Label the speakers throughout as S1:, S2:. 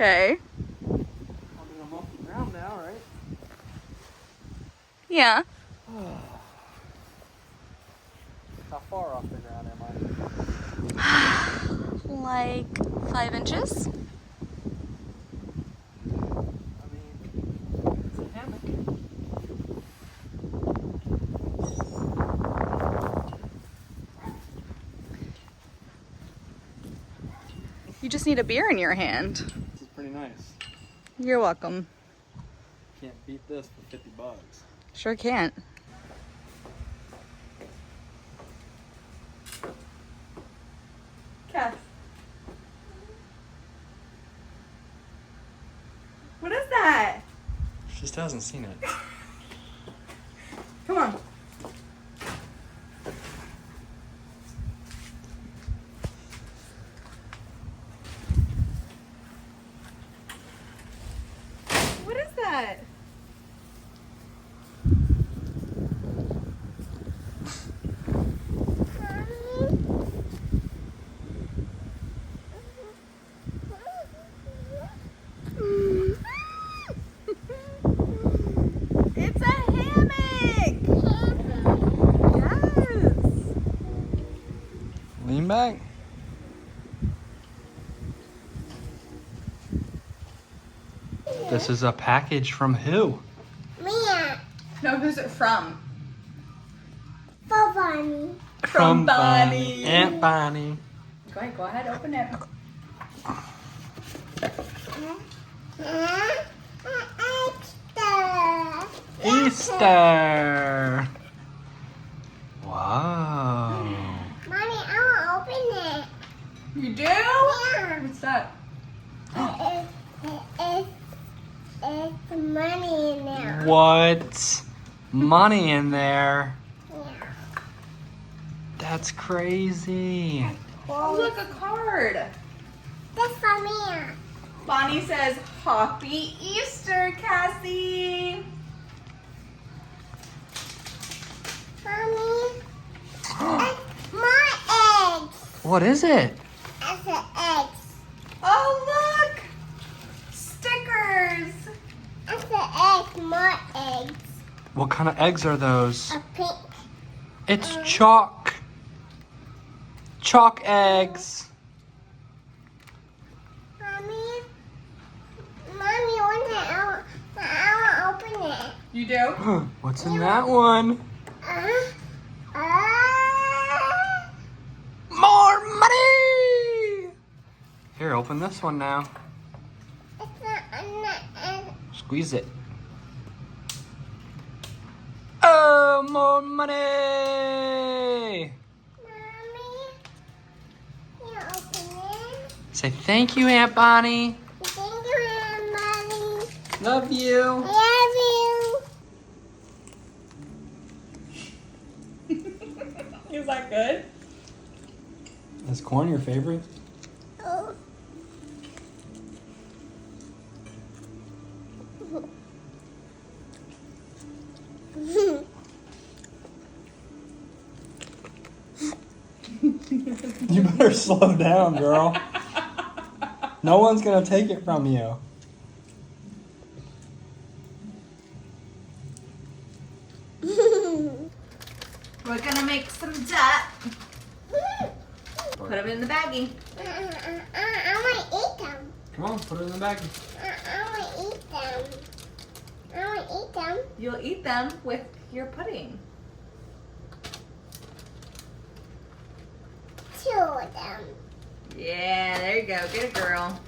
S1: Okay.
S2: I'm off the ground now, right?
S1: Yeah.
S2: How far off the ground am I?
S1: Like 5 inches.
S2: I mean, it's a hammock.
S1: You just need a beer in your hand.
S2: This is pretty nice.
S1: You're welcome.
S2: Can't beat this for $50.
S1: Sure can't. Cass. What is that?
S2: She still hasn't seen it.
S1: Come on. What is that? It's a hammock! Yes!
S2: Lean back. This is a package from who?
S3: Mia,
S1: No, who's it from?
S3: for Bonnie.
S1: From Bonnie.
S2: Aunt Bonnie.
S1: Go ahead, open it.
S2: Easter. Wow.
S3: Mommy, I want to open it.
S1: You do?
S3: Yeah.
S1: What's that?
S3: It's money in there.
S2: What? Money in there.
S3: Yeah.
S2: That's crazy.
S1: Oh, look, a card.
S3: That's for Mia.
S1: Bonnie says, Happy Easter, Cassie.
S3: Mommy, it's my eggs.
S2: What is it?
S3: It's the eggs.
S1: Oh, look. Stickers.
S3: It's the eggs, my eggs.
S2: What kind of eggs are those?
S3: A pink.
S2: It's chalk. Chalk eggs.
S3: Mommy, I want to open it.
S1: You do?
S2: What's in that one? More money! Here, open this one now. Squeeze it. Oh, more money!
S3: Mommy, you open it.
S2: Say thank you, Aunt Bonnie.
S3: Thank you, Mommy.
S2: Love you.
S3: I
S1: Is that good?
S2: Is corn your favorite?
S3: love you.
S2: You better slow down, girl. No one's gonna take it from you.
S1: We're gonna make some duck. Put them in the baggie.
S3: I want to eat them.
S2: Come on, put it in the bag.
S3: I want to eat them. I want to eat them.
S1: You'll eat them with your pudding.
S3: Two of them.
S1: Yeah, there you go. Get it, girl.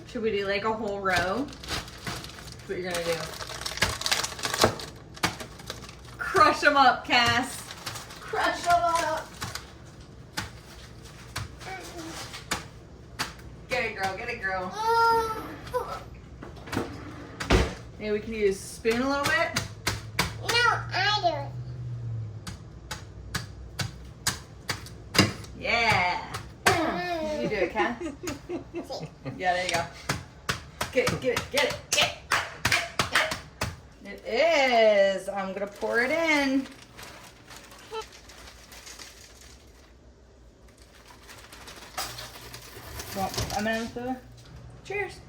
S1: Should we do like a whole row? That's what you're gonna do. Crush them up, Cass. Crush them up. Get it, girl. Get it, girl. Maybe we can use a spoon a little bit.
S3: No, I do it.
S1: Yeah. You do it, Cass. Yeah, there you go. Get it, get it, get it, get it, get it. It is. I'm gonna pour it in. Want M&M's for? Cheers.